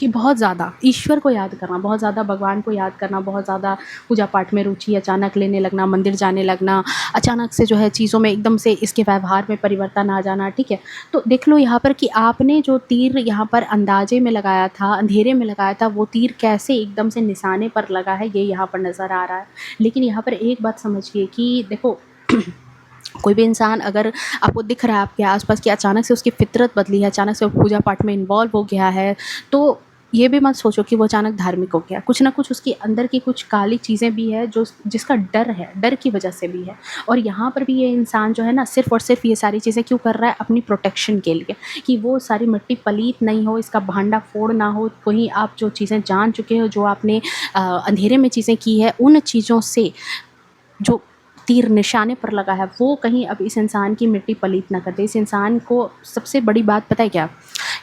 कि बहुत ज़्यादा ईश्वर को याद करना, बहुत ज़्यादा भगवान को याद करना, बहुत ज़्यादा पूजा पाठ में रुचि अचानक लेने लगना, मंदिर जाने लगना, अचानक से जो है चीज़ों में एकदम से इसके व्यवहार में परिवर्तन आ जाना, ठीक है। तो देख लो यहाँ पर कि आपने जो तीर यहाँ पर अंदाजे में लगाया था, अंधेरे में लगाया था, वो तीर कैसे एकदम से निशाने पर लगा है, ये यहाँ पर नज़र आ रहा है। लेकिन यहाँ पर एक बात समझिए कि देखो कोई भी इंसान अगर आपको दिख रहा है आपके आस-पास कि अचानक से उसकी फ़ितरत बदली है, अचानक से वो पूजा पाठ में इन्वॉल्व हो गया है, तो ये भी मत सोचो कि वो अचानक धार्मिक हो गया। कुछ न कुछ उसके अंदर की कुछ काली चीज़ें भी हैं जो जिसका डर है, डर की वजह से भी है। और यहाँ पर भी ये इंसान जो है ना सिर्फ़ और सिर्फ़ ये सारी चीज़ें क्यों कर रहा है? अपनी प्रोटेक्शन के लिए, कि वो सारी मिट्टी पलीत नहीं हो, इसका भांडाफोड़ ना हो। कहीं आप जो चीज़ें जान चुके हो, जो आपने अंधेरे में चीज़ें की है, उन चीज़ों से जो तीर निशाने पर लगा है वो कहीं अब इस इंसान की मिट्टी पलीत ना कर दे। इस इंसान को सबसे बड़ी बात पता है क्या?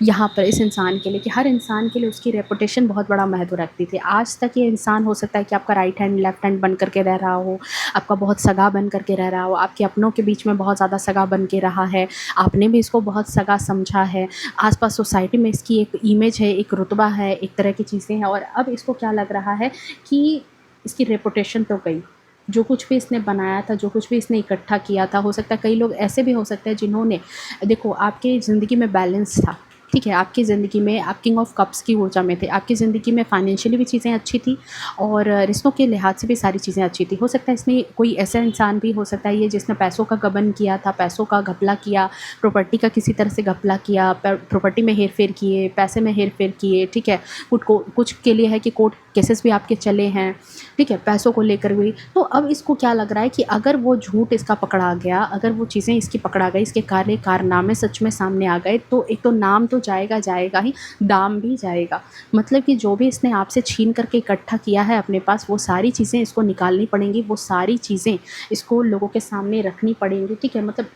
यहाँ पर इस इंसान के लिए कि हर इंसान के लिए उसकी रेपुटेशन बहुत बड़ा महत्व रखती थी। आज तक ये इंसान हो सकता है कि आपका राइट हैंड, लेफ्ट हैंड बन कर के रह रहा हो, आपका बहुत सगा बन कर के रह रहा हो, आपके अपनों के बीच में बहुत ज़्यादा सगा बन के रहा है, आपने भी इसको बहुत सगा समझा है। आस-पास सोसाइटी में इसकी एक इमेज है, एक रुतबा है, एक तरह की चीज़ें हैं और अब इसको क्या लग रहा है कि इसकी रेपुटेशन तो गई। जो कुछ भी इसने बनाया था, जो कुछ भी इसने इकट्ठा किया था, हो सकता है कई लोग ऐसे भी हो सकते हैं जिन्होंने देखो आपकी ज़िंदगी में बैलेंस था, ठीक है? आपकी ज़िंदगी में आप किंग ऑफ कप्स की ऊर्जा में थे, आपकी ज़िंदगी में फाइनेंशियली भी चीज़ें अच्छी थी और रिश्तों के लिहाज से भी सारी चीज़ें अच्छी थी। हो सकता है इसमें कोई ऐसा इंसान भी हो सकता है ये जिसने पैसों का गबन किया था, पैसों का घपला किया, प्रॉपर्टी का किसी तरह से घपला किया, प्रॉपर्टी में हेर-फेर किए, पैसे में हेर-फेर किए, ठीक है? कुछ के लिए है कि कोर्ट केसेस भी आपके चले हैं, ठीक है? पैसों को लेकर भी। तो अब इसको क्या लग रहा है कि अगर वो झूठ इसका पकड़ा गया, अगर वो चीज़ें इसकी पकड़ा गई, इसके कारनामे सच में सामने आ गए, तो एक तो नाम तो जाएगा ही, दाम भी जाएगा। मतलब कि जो भी इसने आपसे छीन करके इकट्ठा किया है अपने पास, वो सारी चीज़ें इसको निकालनी पड़ेंगी, वो सारी चीज़ें इसको लोगों के सामने रखनी पड़ेंगी, ठीक है? मतलब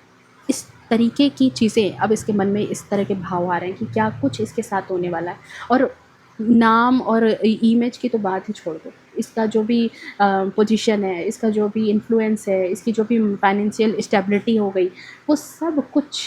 इस तरीके की चीज़ें अब इसके मन में इस तरह के भाव आ रहे हैं कि क्या कुछ इसके साथ होने वाला है। और नाम और इमेज की तो बात ही छोड़ दो। इसका जो भी पोजीशन है, इसका जो भी इन्फ्लुएंस है, इसकी जो भी फाइनेंशियल स्टेबिलिटी हो गई, वो सब कुछ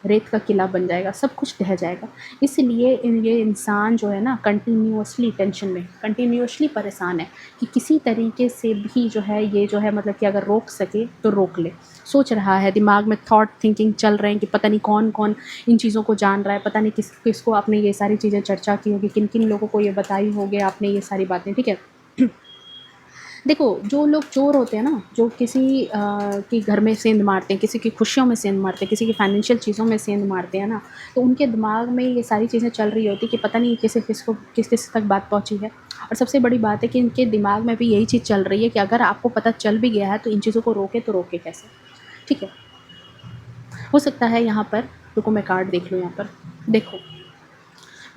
रेत का किला बन जाएगा, सब कुछ ढह जाएगा। इसलिए ये इंसान जो है ना कंटिन्यूअसली टेंशन में, कंटिन्यूअसली परेशान है कि किसी तरीके से भी जो है ये जो है मतलब कि अगर रोक सके तो रोक ले। सोच रहा है, दिमाग में थॉट थिंकिंग चल रहे हैं कि पता नहीं कौन-कौन इन चीज़ों को जान रहा है, पता नहीं किसको आपने ये सारी चीज़ें चर्चा की होगी, किन-किन लोगों को ये बताई होगी आपने ये सारी बातें, ठीक है? देखो, जो लोग चोर होते हैं ना, जो किसी के घर में सेंध मारते हैं, किसी की खुशियों में सेंध मारते हैं, किसी की फाइनेंशियल चीज़ों में सेंध मारते हैं ना, तो उनके दिमाग में ये सारी चीज़ें चल रही होती कि पता नहीं किस-किस तक बात पहुँची है। और सबसे बड़ी बात है कि इनके दिमाग में भी यही चीज़ चल रही है कि अगर आपको पता चल भी गया है, तो इन चीज़ों को रोकें तो रोकें कैसे? ठीक है? हो सकता है यहाँ पर रुको मैं कार्ड देख लूँ यहाँ पर। देखो,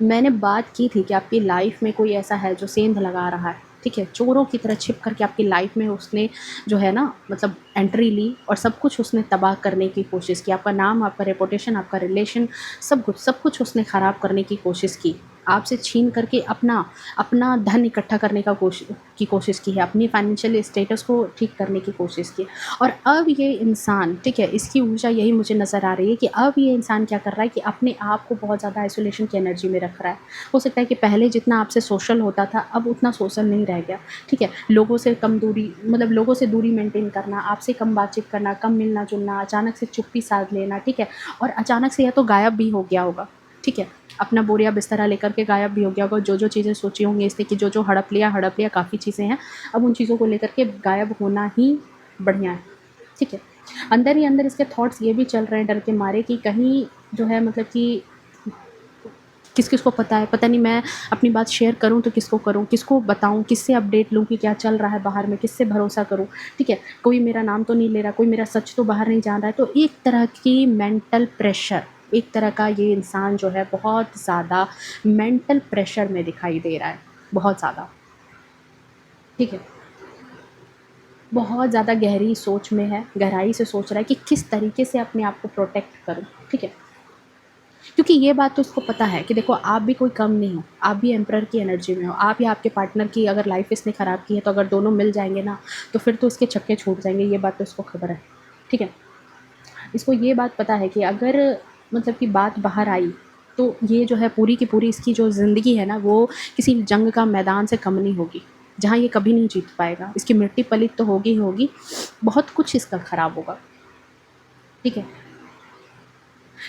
मैंने बात की थी कि आपकी लाइफ में कोई ऐसा है जो सेंध लगा रहा है, ठीक है? चोरों की तरह छिप करके आपकी लाइफ में उसने जो है ना मतलब एंट्री ली और सब कुछ उसने तबाह करने की कोशिश की। आपका नाम, आपका रेपुटेशन, आपका रिलेशन, सब कुछ उसने ख़राब करने की कोशिश की। आपसे छीन करके अपना धन इकट्ठा करने की कोशिश की है, अपनी फाइनेंशियल स्टेटस को ठीक करने की कोशिश की। और अब ये इंसान, ठीक है, इसकी ऊर्जा यही मुझे नज़र आ रही है कि अब ये इंसान क्या कर रहा है कि अपने आप को बहुत ज़्यादा आइसोलेशन की एनर्जी में रख रहा है। हो सकता है कि पहले जितना आपसे सोशल होता था, अब उतना सोशल नहीं रह गया, ठीक है? लोगों से कम दूरी, मतलब लोगों से दूरी मेंटेन करना, आपसे कम बातचीत करना, कम मिलना-जुलना, अचानक से चुप्पी साध लेना, ठीक है? और अचानक से या तो गायब भी हो गया होगा, ठीक है? अपना बोरिया बिस्तरा लेकर के गायब भी हो गया होगा। जो-जो चीज़ें सोची होंगी इसने कि जो-जो हड़प लिया, काफ़ी चीज़ें हैं। अब उन चीज़ों को लेकर के गायब होना ही बढ़िया है, ठीक है? अंदर ही अंदर इसके थॉट्स ये भी चल रहे हैं डर के मारे कि कहीं जो है मतलब कि किस-किस को पता है, पता नहीं मैं अपनी बात शेयर करूँ तो किसको करूँ, किसको बताऊँ, किससे अपडेट लूँ कि क्या चल रहा है बाहर में, किससे भरोसा करूँ, ठीक है? कोई मेरा नाम तो नहीं ले रहा, कोई मेरा सच तो बाहर नहीं जान रहा है। तो एक तरह की मेंटल प्रेशर, एक तरह का ये इंसान जो है बहुत ज़्यादा मेंटल प्रेशर में दिखाई दे रहा है, बहुत ज़्यादा, ठीक है? बहुत ज़्यादा गहरी सोच में है, गहराई से सोच रहा है कि किस तरीके से अपने आप को प्रोटेक्ट करूँ, ठीक है? क्योंकि ये बात तो उसको पता है कि देखो आप भी कोई कम नहीं हो, आप भी एम्परर की एनर्जी में हो। आप या आपके पार्टनर की अगर लाइफ इसने ख़राब की है तो अगर दोनों मिल जाएँगे ना, तो फिर तो उसके छक्के छूट जाएँगे, ये बात तो उसको खबर है, ठीक है? इसको ये बात पता है कि अगर मतलब कि बात बाहर आई, तो ये जो है पूरी की पूरी इसकी जो ज़िंदगी है ना, वो किसी जंग का मैदान से कम नहीं होगी, जहाँ ये कभी नहीं जीत पाएगा। इसकी मिट्टी पलित तो होगी ही होगी, बहुत कुछ इसका ख़राब होगा, ठीक है।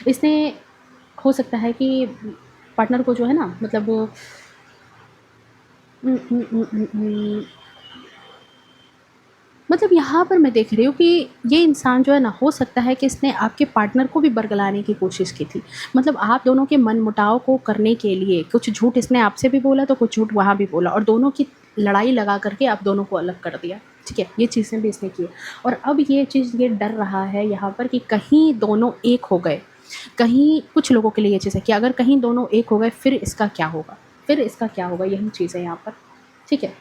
इसने हो सकता है कि पार्टनर को जो है ना, मतलब उम उम उम उम उम मतलब यहाँ पर मैं देख रही हूँ कि ये इंसान जो है ना, हो सकता है कि इसने आपके पार्टनर को भी बरगलाने की कोशिश की थी। मतलब आप दोनों के मनमुटाव को करने के लिए कुछ झूठ इसने आपसे भी बोला, तो कुछ झूठ वहाँ भी बोला, और दोनों की लड़ाई लगा करके आप दोनों को अलग कर दिया, ठीक है? ये चीज़ें भी इसने की है। और अब ये चीज़, ये डर रहा है यहाँ पर कि कहीं दोनों एक हो गए, कहीं कुछ लोगों के लिए ये चीज़ है कि अगर कहीं दोनों एक हो गए, फिर इसका क्या होगा? फिर इसका क्या होगा? यही चीज़ है यहाँ पर, ठीक है?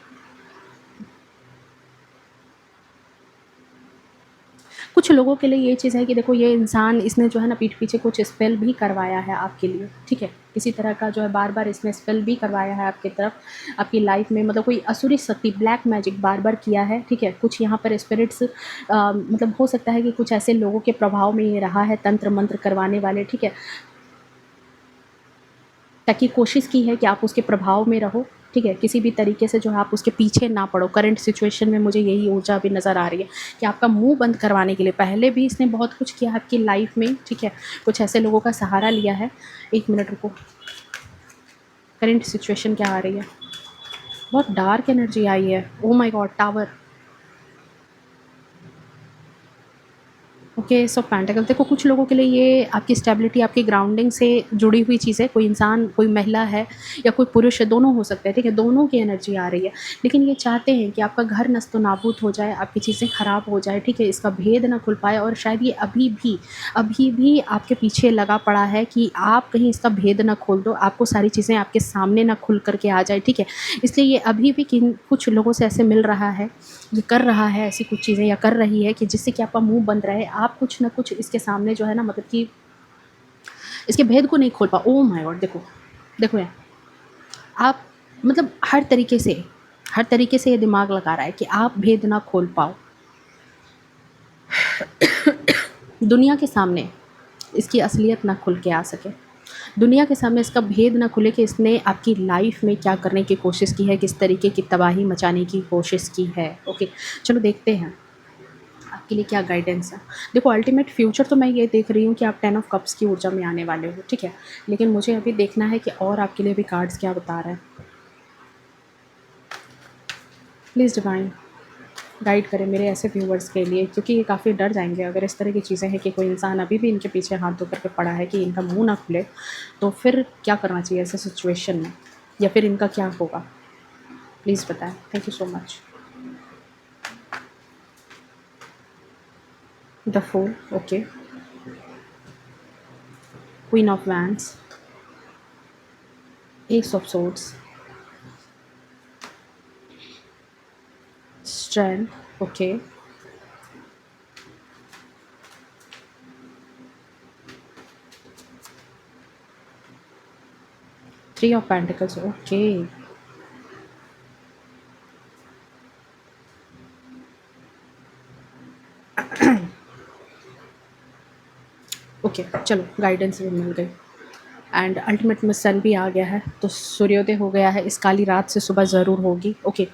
कुछ लोगों के लिए ये चीज़ है कि देखो, ये इंसान, इसने जो है ना पीठ पीछे कुछ स्पेल भी करवाया है आपके लिए, ठीक है? किसी तरह का जो है बार-बार इसने स्पेल भी करवाया है आपकी तरफ, आपकी लाइफ़ में, मतलब कोई असुरी शक्ति, ब्लैक मैजिक बार-बार किया है, ठीक है? कुछ यहाँ पर स्पिरिट्स मतलब हो सकता है कि कुछ ऐसे लोगों के प्रभाव में ये रहा है, तंत्र-मंत्र करवाने वाले, ठीक है? ताकि कोशिश की है कि आप उसके प्रभाव में रहो, ठीक है? किसी भी तरीके से जो है आप उसके पीछे ना पड़ो। करंट सिचुएशन में मुझे यही ऊर्जा भी नज़र आ रही है कि आपका मुँह बंद करवाने के लिए पहले भी इसने बहुत कुछ किया आपकी लाइफ़ में, ठीक है? कुछ ऐसे लोगों का सहारा लिया है। 1 मिनट रुको, करंट सिचुएशन क्या आ रही है? बहुत डार्क एनर्जी आई है। Oh my God! Tower. Okay, so pentacle, देखो कुछ लोगों के लिए ये आपकी स्टेबिलिटी, आपकी ग्राउंडिंग से जुड़ी हुई चीज़ है। कोई इंसान, कोई महिला है या कोई पुरुष है, दोनों हो सकते हैं, ठीक है? दोनों की एनर्जी आ रही है, लेकिन ये चाहते हैं कि आपका घर नस्तनाबूद हो जाए, आपकी चीज़ें ख़राब हो जाए, ठीक है? इसका भेद ना खुल पाए, और शायद ये अभी भी आपके पीछे लगा पड़ा है कि आप कहीं इसका भेद ना खोल दो, आपको सारी चीज़ें आपके सामने ना खुल कर के आ जाए, ठीक है? इसलिए ये अभी भी किन कुछ लोगों से ऐसे मिल रहा है, ये कर रहा है ऐसी कुछ चीज़ें, या कर रही है कि जिससे कि आपका मुँह बंद रहे, आप कुछ न कुछ इसके सामने जो है ना, मतलब कि इसके भेद को नहीं खोल पाओ। ओह माय गॉड! देखो, देखो यार, आप मतलब हर तरीके से ये दिमाग लगा रहा है कि आप भेद ना खोल पाओ। दुनिया के सामने इसकी असलियत ना खुल के आ सके। दुनिया के सामने इसका भेद ना खुले कि इसने आपकी लाइफ़ में क्या करने की कोशिश की है, किस तरीके की तबाही मचाने की कोशिश की है। ओके, चलो देखते हैं आपके लिए क्या गाइडेंस है। देखो, अल्टीमेट फ्यूचर तो मैं ये देख रही हूँ कि आप 10 ऑफ कप्स की ऊर्जा में आने वाले हो, ठीक है? लेकिन मुझे अभी देखना है कि और आपके लिए भी कार्ड्स क्या बता रहे हैं। प्लीज़ डिवाइन गाइड करें मेरे ऐसे व्यूवर्स के लिए, क्योंकि ये काफ़ी डर जाएंगे अगर इस तरह की चीज़ें हैं कि कोई इंसान अभी भी इनके पीछे हाथ धो करके पड़ा है कि इनका मुंह ना खुले, तो फिर क्या करना चाहिए ऐसे सिचुएशन में, या फिर इनका क्या होगा? प्लीज़ बताएं। Thank you so much. The fool, okay. Queen of wands, ace of swords, strength, okay. 3 of pentacles, okay. Okay, चलो गाइडेंस भी मिल गई, एंड अल्टीमेट में सन भी आ गया है, तो सूर्योदय हो गया है। इस काली रात से सुबह ज़रूर होगी, ओके।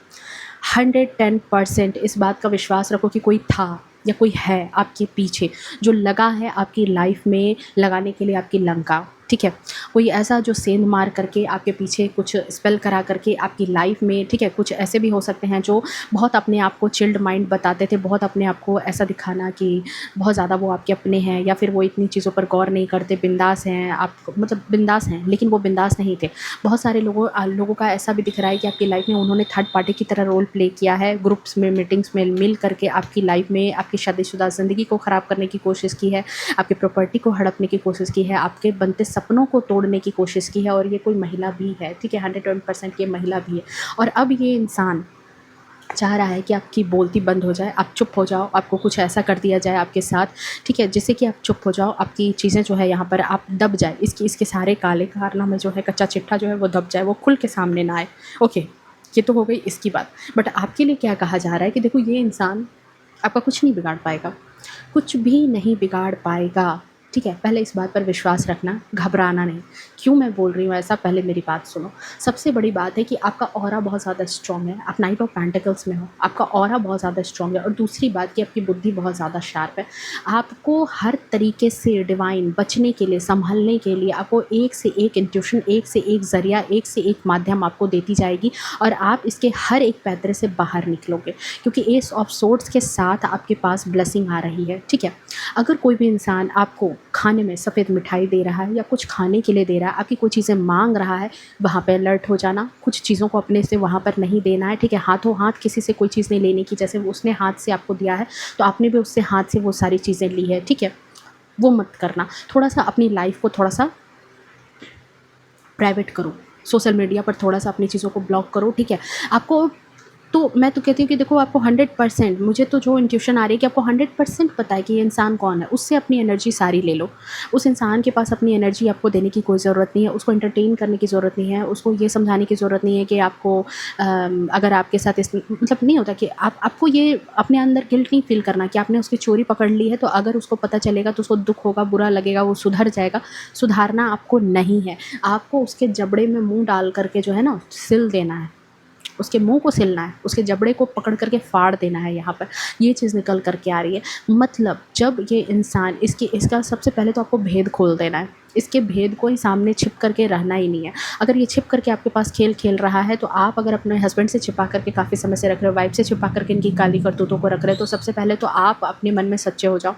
110% इस बात का विश्वास रखो कि कोई था या कोई है आपके पीछे, जो लगा है आपकी लाइफ में लगाने के लिए आपकी लंका, ठीक है? कोई ऐसा जो सेंध मार करके आपके पीछे कुछ स्पेल करा करके आपकी लाइफ में, ठीक है? कुछ ऐसे भी हो सकते हैं जो बहुत अपने आप को चिल्ड माइंड बताते थे, बहुत अपने आप को ऐसा दिखाना कि बहुत ज़्यादा वो आपके अपने हैं, या फिर वो इतनी चीज़ों पर गौर नहीं करते, बिंदास हैं, आप मतलब बिंदास हैं, लेकिन वो बिंदास नहीं थे। बहुत सारे लोगों का ऐसा भी दिख रहा है कि आपकी लाइफ में उन्होंने थर्ड पार्टी की तरह रोल प्ले किया है, ग्रुप्स में, मीटिंग्स में मिल करके आपकी लाइफ में आपकी शादीशुदा ज़िंदगी को ख़राब करने की कोशिश की है, आपकी प्रॉपर्टी को हड़पने की कोशिश की है, आपके बनते सपनों को तोड़ने की कोशिश की है, और ये कोई महिला भी है, ठीक है? 101% ये महिला भी है। और अब ये इंसान चाह रहा है कि आपकी बोलती बंद हो जाए, आप चुप हो जाओ, आपको कुछ ऐसा कर दिया जाए आपके साथ, ठीक है? जिससे कि आप चुप हो जाओ, आपकी चीज़ें जो है यहाँ पर आप दब जाए, इसके सारे काले कारनामे जो है, कच्चा चिट्ठा जो है वो दब जाए, वो खुल के सामने ना आए। ओके, ये तो हो गई इसकी बात। बट आपके लिए क्या कहा जा रहा है कि देखो, ये इंसान आपका कुछ नहीं बिगाड़ पाएगा, कुछ भी नहीं बिगाड़ पाएगा, ठीक है, पहले इस बात पर विश्वास रखना, घबराना नहीं। क्यों मैं बोल रही हूँ ऐसा, पहले मेरी बात सुनो। सबसे बड़ी बात है कि आपका ऑरा बहुत ज़्यादा स्ट्रॉन्ग है, आप नाइट ऑफ पेंटिकल्स में हो, आपका ऑरा बहुत ज़्यादा स्ट्रॉन्ग है। और दूसरी बात कि आपकी बुद्धि बहुत ज़्यादा शार्प है। आपको हर तरीके से डिवाइन बचने के लिए, संभलने के लिए आपको एक से एक इंट्यूशन, एक से एक ज़रिया, एक से एक माध्यम आपको देती जाएगी और आप इसके हर एक पैतरे से बाहर निकलोगे, क्योंकि एस ऑफ सोर्ड्स के साथ आपके पास ब्लेसिंग आ रही है। ठीक है, अगर कोई भी इंसान आपको खाने में सफ़ेद मिठाई दे रहा है या कुछ खाने के लिए दे रहा है, आपकी कोई चीज़ें मांग रहा है, वहाँ पे अलर्ट हो जाना। कुछ चीज़ों को अपने से वहाँ पर नहीं देना है। ठीक है, हाथों हाथ किसी से कोई चीज़ नहीं लेने की। जैसे उसने हाथ से आपको दिया है तो आपने भी उससे हाथ से वो सारी चीज़ें ली है। ठीक है, वो मत करना। थोड़ा सा अपनी लाइफ को थोड़ा सा प्राइवेट करो, सोशल मीडिया पर थोड़ा सा अपनी चीज़ों को ब्लॉक करो। ठीक है, आपको तो मैं तो कहती हूँ कि देखो, आपको 100%, मुझे तो जो इंट्यूशन आ रही है कि आपको 100% पता है कि ये इंसान कौन है, उससे अपनी एनर्जी सारी ले लो। उस इंसान के पास अपनी एनर्जी आपको देने की कोई ज़रूरत नहीं है, उसको एंटरटेन करने की ज़रूरत नहीं है, उसको ये समझाने की ज़रूरत नहीं है कि आपको अगर आपके साथ इस मतलब नहीं होता कि आपको ये अपने अंदर गिल्ट नहीं फील करना कि आपने उसकी चोरी पकड़ ली है, तो अगर उसको पता चलेगा तो उसको दुःख होगा, बुरा लगेगा, वो सुधर जाएगा। सुधारना आपको नहीं है, आपको उसके जबड़े में मुँह डाल करके जो है ना सिल देना है, उसके मुंह को सिलना है, उसके जबड़े को पकड़ करके फाड़ देना है। यहाँ पर ये चीज़ निकल करके आ रही है। मतलब जब ये इंसान इसका सबसे पहले तो आपको भेद खोल देना है। इसके भेद को ही सामने छिप करके रहना ही नहीं है। अगर ये छिप करके आपके पास खेल खेल रहा है, तो आप अगर अपने हस्बैंड से छिपा करके काफ़ी समय से रख रहे हो, वाइफ से छिपा करके इनकी काली करतूतों को रख रहे हो, तो सबसे पहले तो आप अपने मन में सच्चे हो जाओ।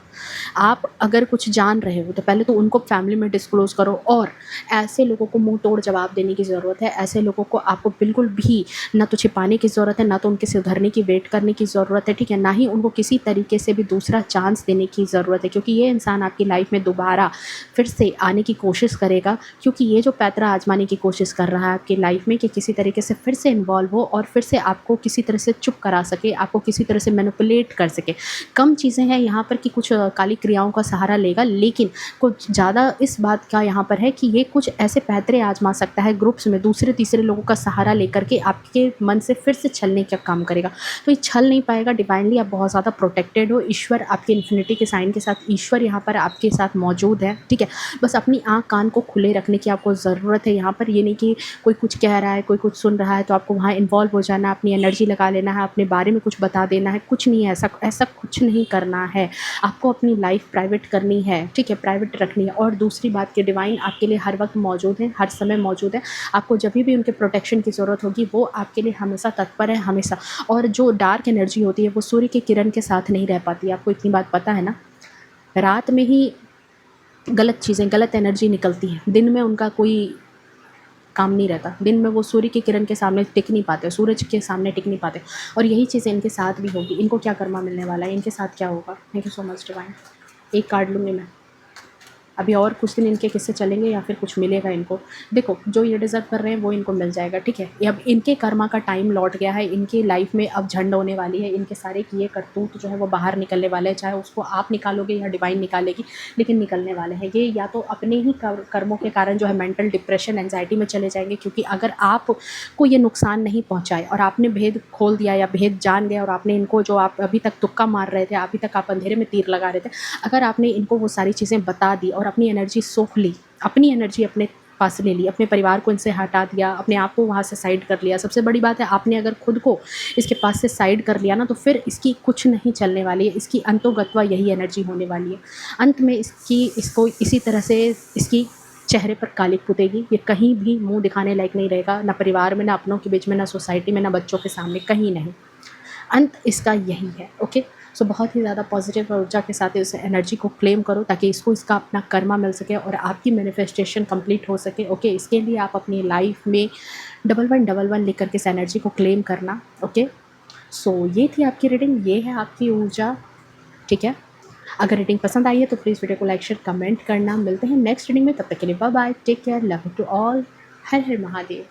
आप अगर कुछ जान रहे हो तो पहले तो उनको फैमिली में डिस्क्लोज़ करो। और ऐसे लोगों को मुँह तोड़ जवाब देने की ज़रूरत है। ऐसे लोगों को आपको बिल्कुल भी ना तो छिपाने की ज़रूरत है, ना तो उनके सुधरने की वेट करने की ज़रूरत है। ठीक है, ना ही उनको किसी तरीके से भी दूसरा चांस देने की ज़रूरत है, क्योंकि ये इंसान आपकी लाइफ में दोबारा फिर से आने की कोशिश करेगा। क्योंकि ये जो पैतरा आजमाने की कोशिश कर रहा है आपकी लाइफ में कि किसी तरीके से फिर से इन्वॉल्व हो और फिर से आपको किसी तरह से चुप करा सके, आपको किसी तरह से मैनिपुलेट कर सके। कम चीज़ें हैं यहाँ पर कि कुछ काली क्रियाओं का सहारा लेगा, लेकिन कुछ ज़्यादा इस बात का यहाँ पर है कि ये कुछ ऐसे पैतरे आजमा सकता है ग्रुप्स में, दूसरे तीसरे लोगों का सहारा लेकर के आपके मन से फिर से छलने का काम करेगा। तो ये छल नहीं पाएगा। डिवाइनली आप बहुत ज़्यादा प्रोटेक्टेड हो। ईश्वर आपके इन्फिनिटी के साइन के साथ ईश्वर यहाँ पर आपके साथ मौजूद है। ठीक है, बस अपनी आँख कान को खुले रखने की आपको ज़रूरत है यहाँ पर। ये नहीं कि कोई कुछ कह रहा है, कोई कुछ सुन रहा है तो आपको वहाँ इन्वॉल्व हो जाना, अपनी एनर्जी लगा लेना है, अपने बारे में कुछ बता देना है। कुछ नहीं है, ऐसा कुछ नहीं करना है। आपको अपनी लाइफ प्राइवेट करनी है। ठीक है, प्राइवेट रखनी है। और दूसरी बात कि डिवाइन आपके लिए हर वक्त मौजूद है, हर समय मौजूद है। आपको जब भी उनके प्रोटेक्शन की ज़रूरत होगी वो आपके लिए हमेशा तत्पर है, हमेशा। और जो डार्क एनर्जी होती है वो सूर्य की किरण के साथ नहीं रह पाती है, आपको इतनी बात पता है ना। रात में ही गलत चीज़ें, गलत एनर्जी निकलती है, दिन में उनका कोई काम नहीं रहता। दिन में वो सूर्य की किरण के सामने टिक नहीं पाते, सूरज के सामने टिक नहीं पाते। और यही चीज़ें इनके साथ भी होगी। इनको क्या कर्मा मिलने वाला है, इनके साथ क्या होगा। Thank you so much divine. एक कार्ड लूँगी मैं। अभी और कुछ दिन इनके किस्से चलेंगे या फिर कुछ मिलेगा इनको। देखो, जो ये डिज़र्व कर रहे हैं वो इनको मिल जाएगा। ठीक है, ये अब इनके कर्मा का टाइम लौट गया है। इनकी लाइफ में अब झंड होने वाली है। इनके सारे किए करतूत जो है वो बाहर निकलने वाले हैं, चाहे उसको आप निकालोगे या डिवाइन निकालेगी, लेकिन निकलने वाले हैं। ये या तो अपने ही कर्मों के कारण जो है मेंटल डिप्रेशन, एंजाइटी में चले जाएंगे। क्योंकि अगर आपको ये नुकसान नहीं पहुँचाए और आपने भेद खोल दिया या भेद जान गए और आपने इनको, जो आप अभी तक तुक्का मार रहे थे, अभी तक आप अंधेरे में तीर लगा रहे थे, अगर आपने इनको वो सारी चीज़ें बता दी और अपनी एनर्जी सोख ली, अपनी एनर्जी अपने पास ले ली, अपने परिवार को इनसे हटा दिया, अपने आप को वहाँ से साइड कर लिया। सबसे बड़ी बात है, आपने अगर खुद को इसके पास से साइड कर लिया ना, तो फिर इसकी कुछ नहीं चलने वाली है। इसकी अंतोगत्वा यही एनर्जी होने वाली है। अंत में इसको इसी तरह से इसकी चेहरे पर कालिक पुतेगी। ये कहीं भी मुंह दिखाने लायक नहीं रहेगा, ना परिवार में, ना अपनों के बीच में, ना सोसाइटी में, ना बच्चों के सामने, कहीं नहीं। अंत इसका यही है। ओके, सो बहुत ही ज़्यादा पॉजिटिव ऊर्जा के साथ इस एनर्जी को क्लेम करो, ताकि इसको इसका अपना कर्मा मिल सके और आपकी मैनिफेस्टेशन कंप्लीट हो सके। ओके, इसके लिए आप अपनी लाइफ में 1111 लिख करके इस एनर्जी को क्लेम करना। ओके, सो ये थी आपकी रीडिंग, ये है आपकी ऊर्जा। ठीक है, अगर रीडिंग पसंद आई है तो प्लीज़ वीडियो को लाइक, शेयर, कमेंट करना। मिलते हैं नेक्स्ट रीडिंग में, तब तक के लिए bye bye, take care, love you to all. Har Har Mahadev.